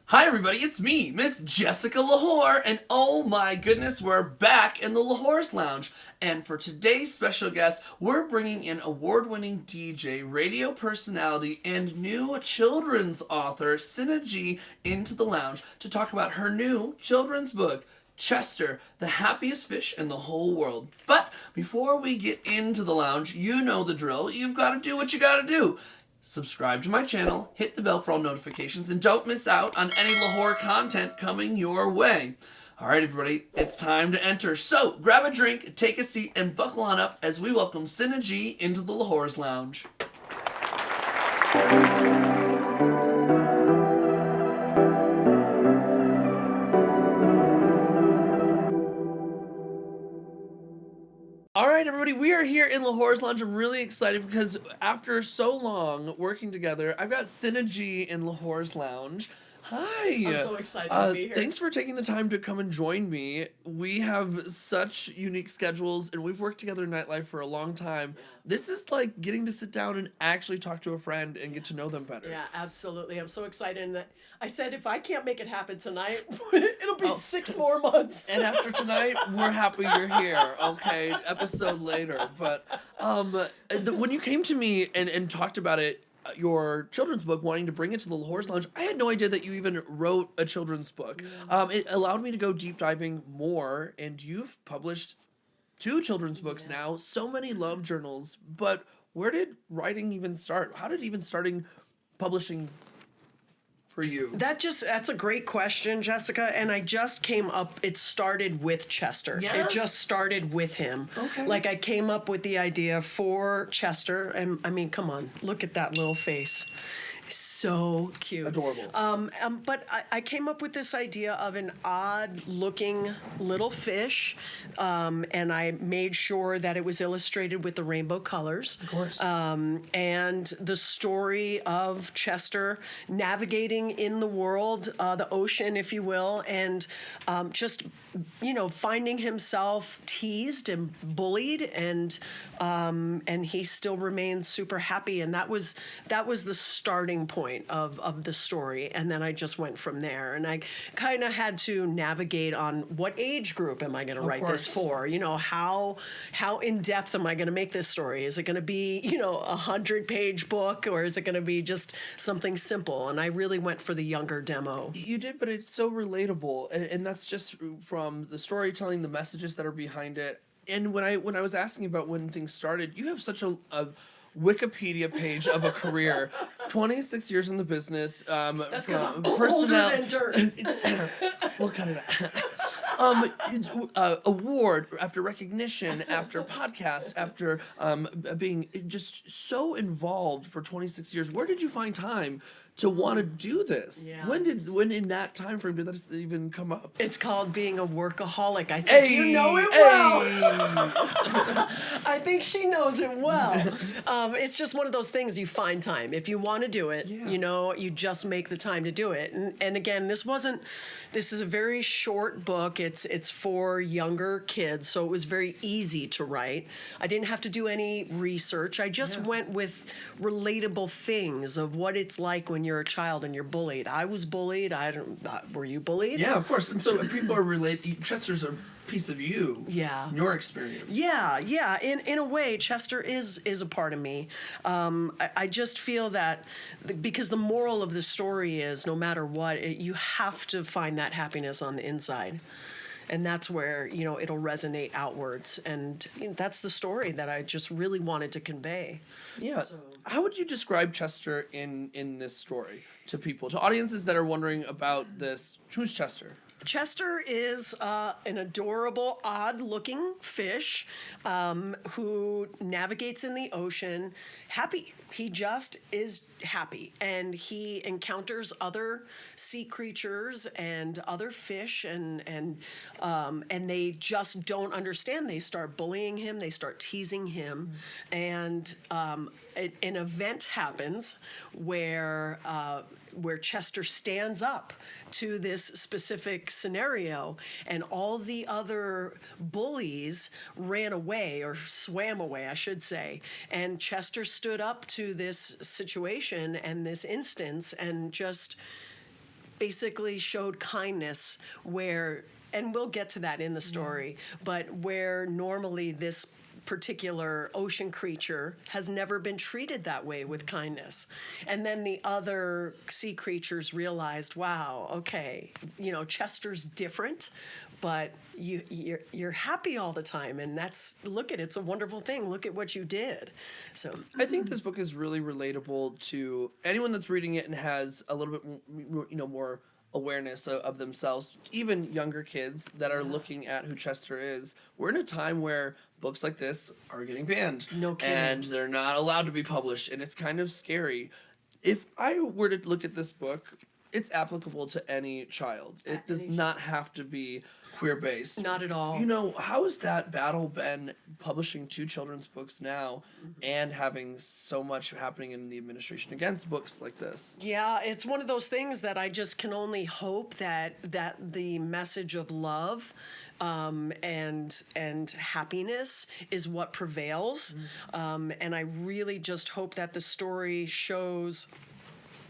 Hi everybody, it's me, Miss Jessica Lahore, and oh my goodness, we're back in the Lahore's Lounge. And for today's special guest, we're bringing in award-winning DJ, radio personality, and new children's author, Sinna G, into the lounge to talk about her new children's book, Chester, the happiest fish in the whole world. But before we get into the lounge, you know the drill. You've got to do what you got to do. Subscribe to my channel, hit the bell for all notifications, and don't miss out on any Lahore content coming your way. All right, everybody, it's time to enter. So grab a drink, take a seat, and buckle on up as we welcome Sinna G into the Lahore's Lounge. All right, everybody, we are here in Lahore's Lounge. I'm really excited because after so long working together, I've got Sinna G in Lahore's Lounge. Hi. I'm so excited to be here. Thanks for taking the time to come and join me. We have such unique schedules, and we've worked together in nightlife for a long time. This is like getting to sit down and actually talk to a friend and get to know them better. Yeah, absolutely. I'm so excited. And I said, if I can't make it happen tonight, it'll be 6 more months. And after tonight, we're happy you're here. Okay, episode later. But when you came to me and talked about it, your children's book, wanting to bring it to the Lahore's Lounge, I had no idea that you even wrote a children's book. It allowed me to go deep diving more, and you've published 2 children's books now, so many love journals. But where did writing even start? How did even starting publishing for you? That's a great question, Jessica. And I just came up, it started with Chester. Yeah? It just started with him. Okay. Like I came up with the idea for Chester. And I mean, come on, look at that little face. So cute. Adorable. But I came up with this idea of an odd-looking little fish, and I made sure that it was illustrated with the rainbow colors. Of course. And the story of Chester navigating in the world, the ocean, if you will, and just, finding himself teased and bullied, and he still remains super happy. And that was the starting point of the story, and then I just went from there. And I kind of had to navigate on what age group am I going to write this for? How in depth am I going to make this story? Is it going to be a 100-page book, or is it going to be just something simple? And I really went for the younger demo. You did, but it's so relatable, and that's just from the storytelling, the messages that are behind it. And when I was asking about when things started, you have such a Wikipedia page of a career, 26 years in the business. That's because I'm older than dirt. We'll cut it out. Award after recognition, after podcast, after being just so involved for 26 years. Where did you find time to want to do this? Yeah. When in that time frame did that even come up? It's called being a workaholic. I think you know it well. I think she knows it well. It's just one of those things, you find time. If you want to do it, you just make the time to do it. And again, this is a very short book. It's for younger kids, so it was very easy to write. I didn't have to do any research. I just went with relatable things of what it's like when you're a child and you're bullied. I was bullied. Were you bullied? Yeah, of course. And so people are related. Chester's a piece of you. Yeah. Your experience. Yeah. In a way, Chester is a part of me. I just feel that because the moral of the story is, no matter what, you have to find that happiness on the inside. And that's where, it'll resonate outwards. And that's the story that I just really wanted to convey. Yeah. So. How would you describe Chester in this story to people, to audiences that are wondering about this? Who's Chester? Chester is an adorable, odd-looking fish who navigates in the ocean happy. He just is happy, and he encounters other sea creatures and other fish, and they just don't understand. They start bullying him. They start teasing him, and an event happens where Chester stands up to this specific scenario, and all the other bullies ran away, or swam away, I should say. And Chester stood up to this situation and this instance and just basically showed kindness where, and we'll get to that in the story, but where normally this particular ocean creature has never been treated that way with kindness. And then the other sea creatures realized, wow, okay, Chester's different, but you're happy all the time, and it's a wonderful thing. Look at what you did. So I think this book is really relatable to anyone that's reading it and has a little bit more awareness of themselves, even younger kids that are looking at who Chester is. We're in a time where books like this are getting banned. No kidding. And they're not allowed to be published, and it's kind of scary. If I were to look at this book, it's applicable to any child. It does not have to be queer-based. Not at all. How has that battle been publishing 2 children's books now and having so much happening in the administration against books like this? Yeah, it's one of those things that I just can only hope that the message of love and happiness is what prevails. And I really just hope that the story shows,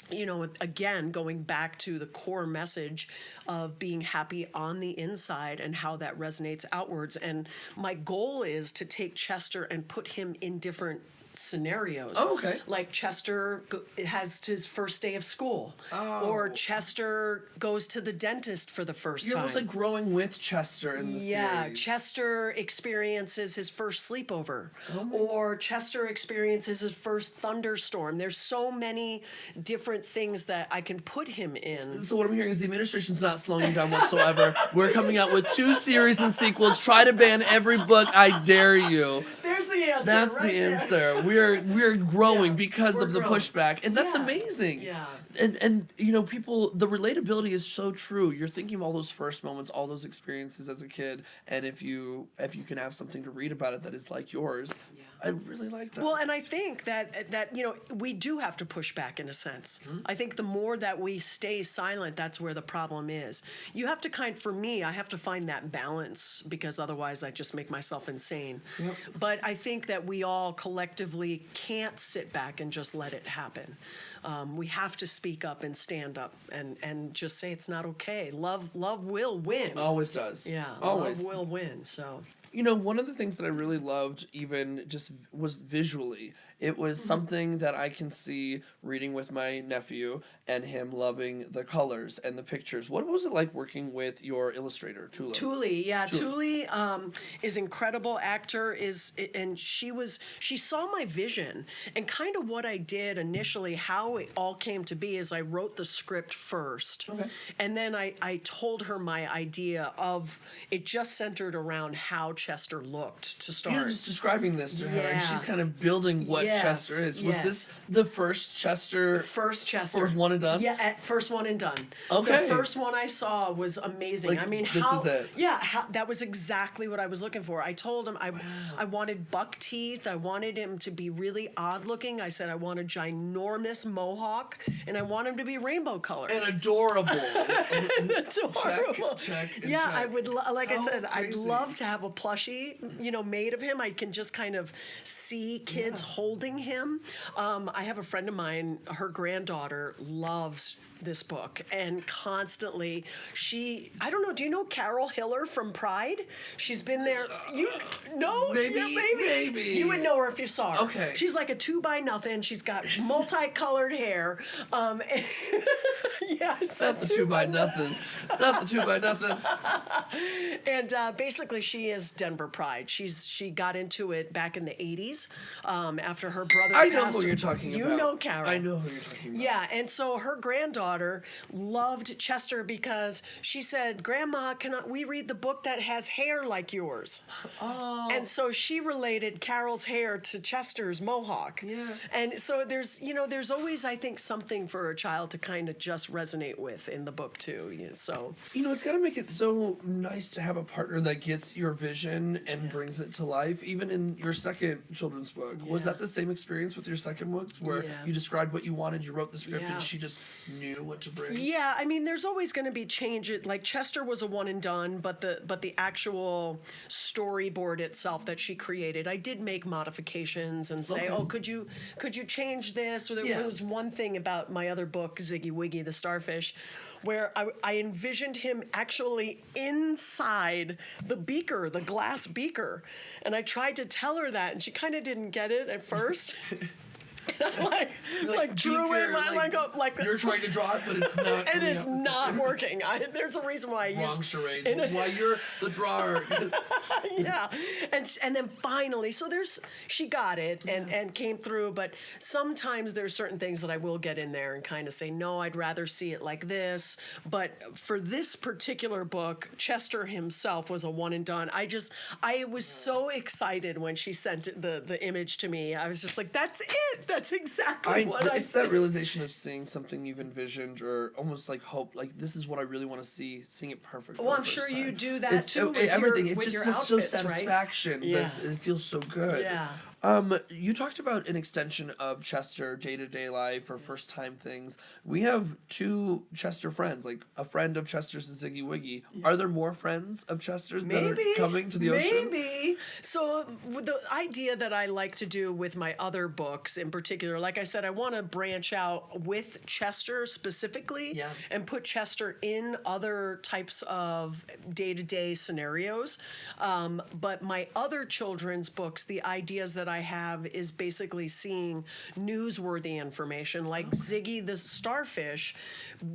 again, going back to the core message of being happy on the inside and how that resonates outwards. And my goal is to take Chester and put him in different scenarios. Oh, okay. Like Chester has his first day of school, or Chester goes to the dentist for the first You're time. almost like growing with Chester in the series. Chester experiences his first sleepover, or Chester experiences his first thunderstorm. There's so many different things that I can put him in. So what I'm hearing is the administration's not slowing you down whatsoever. We're coming out with 2 series and sequels. Try to ban every book. I dare you. There's the answer. That's right the there. answer. We're growing because we're of the growing. pushback, and that's Yeah. amazing. Yeah. And people, the relatability is so true. You're thinking of all those first moments, all those experiences as a kid, and if you can have something to read about it that is like yours, I really like that. Well, and I think that we do have to push back in a sense. I think the more that we stay silent, that's where the problem is. You have to for me, I have to find that balance, because otherwise I just make myself insane. Yep. But I think that we all collectively can't sit back and just let it happen. We have to speak up and stand up and just say it's not okay. Love will win. Always does. Yeah, Always. love will win. So. One of the things that I really loved even just was visually. It was something that I can see reading with my nephew and him loving the colors and the pictures. What was it like working with your illustrator, Tula? Tuli is incredible actor, and she saw my vision, and kind of what I did initially, how it all came to be is I wrote the script first. Okay. And then I told her my idea of it just centered around how Chester looked to start. You're just describing this to her, and Yeah. she's kind of building what Yes, Chester is. Was yes. this the first Chester? First Chester. First one and done? Yeah, first one and done. Okay. The first one I saw was amazing. Like, I mean, this how? is it. Yeah, that was exactly what I was looking for. I told him I wanted buck teeth. I wanted him to be really odd looking. I said I want a ginormous mohawk, and I want him to be rainbow colored. And adorable. Adorable. check, and yeah, check. I would. Like I Oh, said, I'd crazy. love to have a plushie, made of him. I can just kind of see kids holding him. I have a friend of mine. Her granddaughter loves this book, and constantly I don't know. Do you know Carol Hiller from Pride? She's been there. You know? Maybe, Yeah, maybe. You would know her if you saw her. Okay. She's like a 2x0. She's got multicolored hair. Yeah, I said Not the 2 by nothing. Not the 2 by nothing. And basically, she is Denver Pride. She got into it back in the 80s after her brother I know passed. who you're talking about. You know Carol. I know who you're talking about. Yeah, and so her granddaughter loved Chester because she said, "Grandma, can we read the book that has hair like yours?" Oh. And so she related Carol's hair to Chester's mohawk. Yeah. And so there's always, I think, something for a child to kind of just resonate with in the book too. So It's got to make it so nice to have a partner that gets your vision and brings it to life. Even in your second children's book, was Yeah. that the same experience with your second book, where Yeah. you described what you wanted, you wrote the script, Yeah. and she just knew what to bring? yeah, I mean, there's always going to be changes. Like Chester was a one and done, but the actual storyboard itself that she created, I did make modifications and say, Okay. "Oh, could you change this?" Or there Yeah. was one thing about my other book, Ziggy Wiggy the Starfish, where I envisioned him actually inside the beaker, the glass beaker. And I tried to tell her that, and she kind of didn't get it at first. like drew beaker, it like you're trying to draw it, but it's not. and it's not working. There's a reason why I wrong used charade. This is why you're the drawer. yeah, and then finally, so she got it and came through. But sometimes there's certain things that I will get in there and kind of say, no, I'd rather see it like this. But for this particular book, Chester himself was a one and done. I was so excited when she sent the image to me. I was just like, that's it. That's exactly what I It's that realization of seeing something you've envisioned, or almost like hope, like this is what I really want to see, seeing it perfect. Well, I'm sure you do that too. With everything. Your, It's with just your it's so outfits, satisfaction. Right? Yeah. It feels so good. Yeah. You talked about an extension of Chester day-to-day life or first-time things. We have two Chester friends, like a friend of Chester's and Ziggy Wiggy. Yeah. Are there more friends of Chester's that are coming to the ocean? Maybe. So the idea that I like to do with my other books in particular, like I said, I want to branch out with Chester specifically and put Chester in other types of day-to-day scenarios. But my other children's books, the ideas that I have is basically seeing newsworthy information. Like Ziggy the Starfish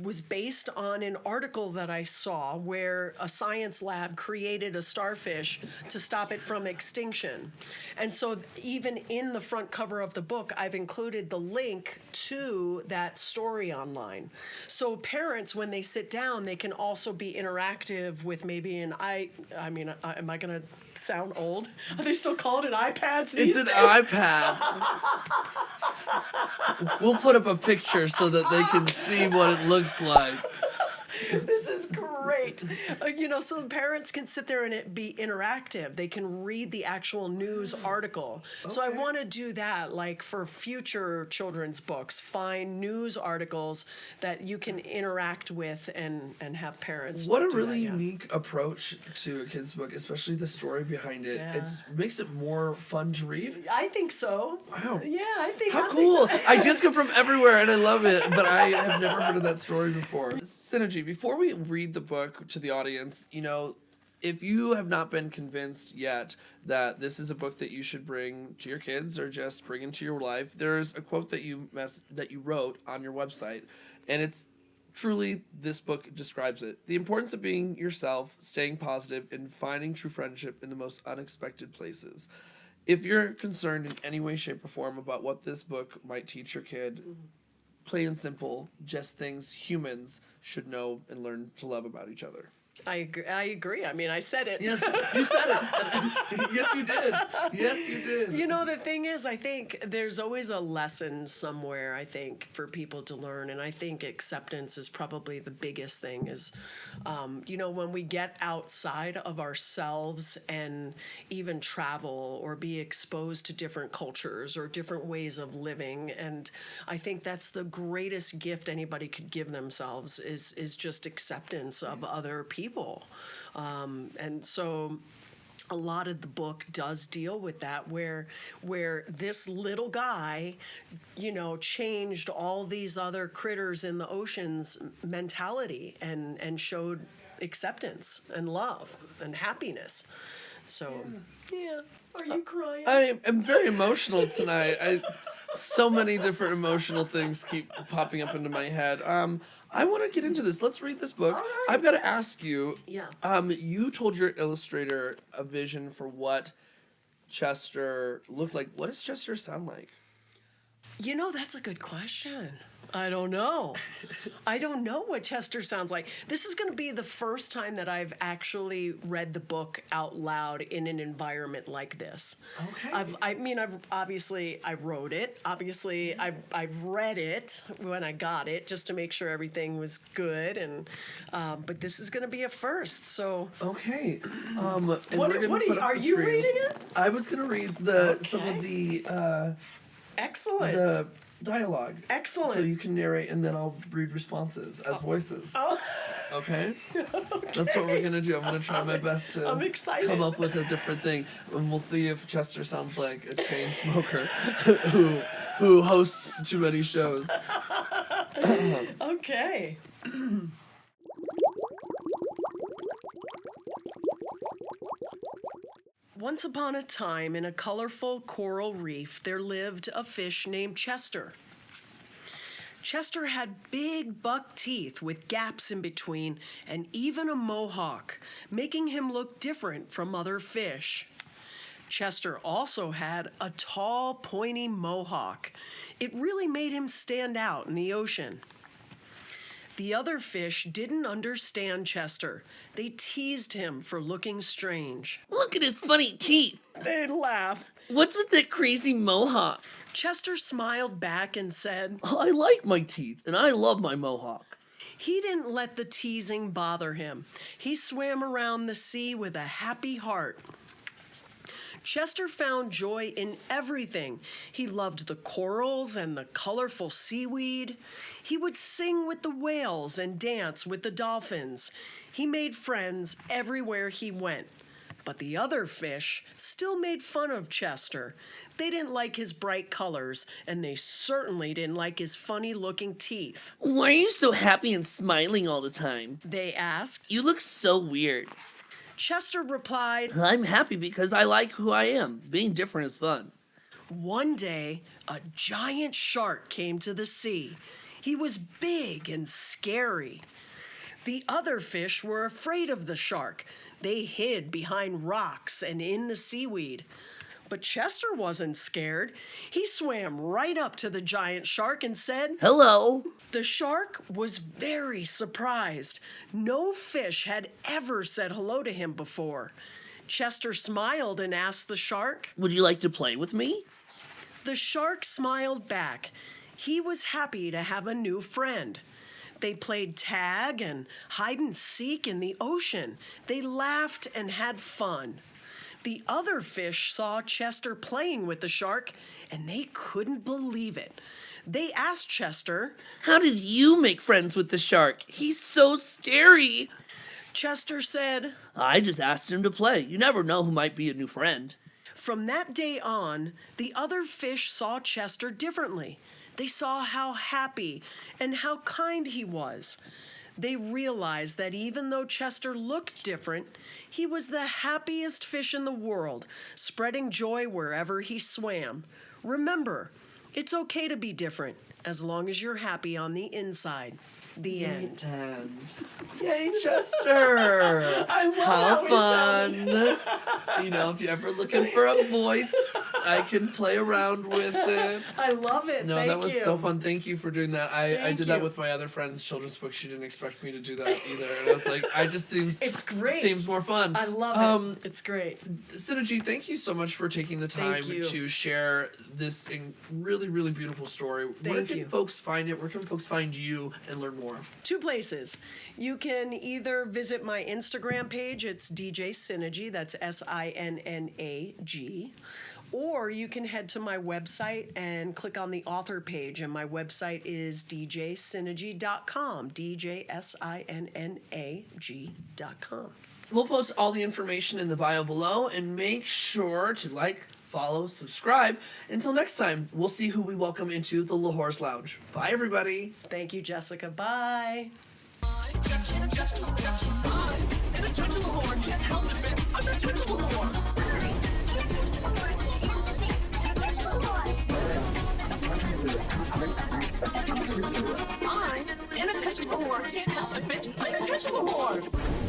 was based on an article that I saw where a science lab created a starfish to stop it from extinction. And so even in the front cover of the book, I've included the link to that story online. So parents, when they sit down, they can also be interactive with maybe am I going to sound old? Are they still calling it iPads these days? It's an iPad. We'll put up a picture so that they can see what it looks like. This is great. So parents can sit there and it be interactive. They can read the actual news article. Okay. So I want to do that, like for future children's books, find news articles that you can interact with and have parents. What a really unique approach to a kid's book, especially the story behind it. Yeah. It makes it more fun to read. I think so. Wow. Yeah, I think How I cool. Think so. I just come from everywhere and I love it, but I have never heard of that story before. Sinna G, before we read the book to the audience, if you have not been convinced yet that this is a book that you should bring to your kids or just bring into your life, there's a quote that you wrote on your website, and it's truly, this book describes it. The importance of being yourself, staying positive, and finding true friendship in the most unexpected places. If you're concerned in any way, shape, or form about what this book might teach your kid, plain and simple, just things humans should know and learn to love about each other. I agree. I mean, I said it. Yes, you said it. Yes, you did. Yes, you did. The thing is, I think there's always a lesson somewhere, I think, for people to learn. And I think acceptance is probably the biggest thing is, when we get outside of ourselves and even travel or be exposed to different cultures or different ways of living. And I think that's the greatest gift anybody could give themselves is just acceptance of other people. And so a lot of the book does deal with that, where this little guy, changed all these other critters in the ocean's mentality and showed acceptance and love and happiness. So, yeah. Are you crying? I am very emotional tonight. So many different emotional things keep popping up into my head. I want to get into this. Let's read this book. Right. I've got to ask you. Yeah. You told your illustrator a vision for what Chester looked like. What does Chester sound like? That's a good question. I don't know. I don't know what Chester sounds like. This is going to be the first time that I've actually read the book out loud in an environment like this. Okay. I've obviously I wrote it. Obviously, I've read it when I got it just to make sure everything was good. And but this is going to be a first. So okay. Are you reading it? I was going to read some of the excellent. The dialogue. Excellent. So you can narrate and then I'll read responses as voices. Oh. Okay? That's what we're going to do. I'm going to try my best to I'm excited. come up with a different thing. And we'll see if Chester sounds like a chain smoker who hosts too many shows. Okay. Once upon a time, in a colorful coral reef, there lived a fish named Chester. Chester had big buck teeth with gaps in between and even a mohawk, making him look different from other fish. Chester also had a tall, pointy mohawk. It really made him stand out in the ocean. The other fish didn't understand Chester. They teased him for looking strange. Look at his funny teeth. They'd laugh. What's with that crazy mohawk? Chester smiled back and said, I like my teeth, and I love my mohawk. He didn't let the teasing bother him. He swam around the sea with a happy heart. Chester found joy in everything. He loved the corals and the colorful seaweed. He would sing with the whales and dance with the dolphins. He made friends everywhere he went. But the other fish still made fun of Chester. They didn't like his bright colors, and they certainly didn't like his funny-looking teeth. Why are you so happy and smiling all the time? They asked. You look so weird. Chester replied, I'm happy because I like who I am. Being different is fun. One day, a giant shark came to the sea. He was big and scary. The other fish were afraid of the shark. They hid behind rocks and in the seaweed. But Chester wasn't scared. He swam right up to the giant shark and said, Hello. The shark was very surprised. No fish had ever said hello to him before. Chester smiled and asked the shark, Would you like to play with me? The shark smiled back. He was happy to have a new friend. They played tag and hide and seek in the ocean. They laughed and had fun. The other fish saw Chester playing with the shark, and they couldn't believe it. They asked Chester, How did you make friends with the shark? He's so scary. Chester said, I just asked him to play. You never know who might be a new friend. From that day on, the other fish saw Chester differently. They saw how happy and how kind he was. They realized that even though Chester looked different, he was the happiest fish in the world, spreading joy wherever he swam. Remember, it's okay to be different as long as you're happy on the inside. The end. Yay, Chester! I love How how we fun! You know, if you're ever looking for a voice, I can play around with it. I love it. No, Thank that was you. so fun. Thank you for doing that. I Thank did that you. with my other friend's children's book. She didn't expect me to do that either. And I was like, I just seems It's great. seems more fun. I love it. It's great. Sinna G, thank you so much for taking the time Thank you. to share this really, really beautiful story. Where Thank can you. folks find it? Where can folks find you and learn more? 2 places. You can either visit my Instagram page, it's DJ Sinna G, that's SINNAG, or you can head to my website and click on the author page, and my website is djsinnag.com, DJSINNAG.com. We'll post all the information in the bio below, and make sure to like, follow, subscribe. Until next time, we'll see who we welcome into the Lahore's Lounge. Bye, everybody. Thank you, Jessica. Bye. I'm inattachable. Can't help it, bitch. I'm inattachable.